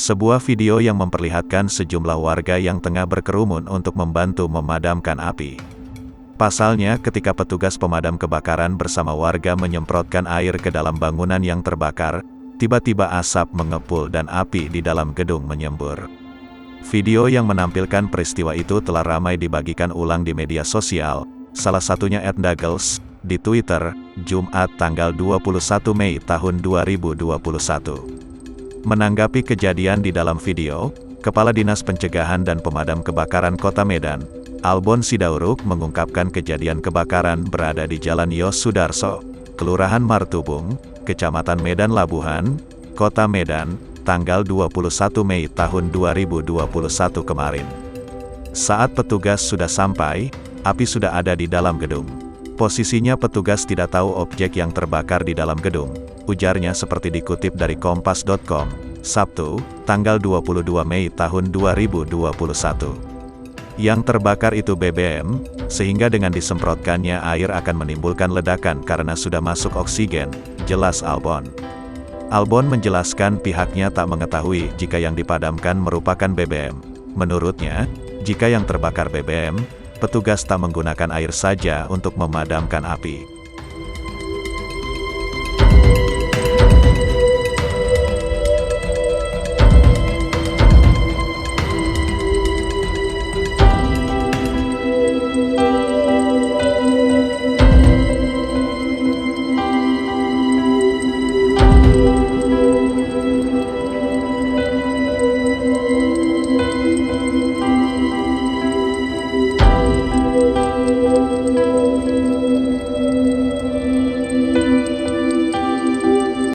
Sebuah video yang memperlihatkan sejumlah warga yang tengah berkerumun untuk membantu memadamkan api. Pasalnya, ketika petugas pemadam kebakaran bersama warga menyemprotkan air ke dalam bangunan yang terbakar, tiba-tiba asap mengepul dan api di dalam gedung menyembur. Video yang menampilkan peristiwa itu telah ramai dibagikan ulang di media sosial, salah satunya @Dagels, di Twitter, Jumat tanggal 21 Mei tahun 2021. Menanggapi kejadian di dalam video, Kepala Dinas Pencegahan dan Pemadam Kebakaran Kota Medan, Albon Sidauruk mengungkapkan kejadian kebakaran berada di Jalan Yos Sudarso, Kelurahan Martubung, Kecamatan Medan Labuhan, Kota Medan, tanggal 21 Mei tahun 2021 kemarin. Saat petugas sudah sampai, api sudah ada di dalam gedung. Posisinya petugas tidak tahu objek yang terbakar di dalam gedung, ujarnya seperti dikutip dari kompas.com, Sabtu, tanggal 22 Mei tahun 2021. Yang terbakar itu BBM, sehingga dengan disemprotkannya air akan menimbulkan ledakan karena sudah masuk oksigen, jelas Albon. Albon menjelaskan pihaknya tak mengetahui jika yang dipadamkan merupakan BBM. Menurutnya, jika yang terbakar BBM, petugas tak menggunakan air saja untuk memadamkan api.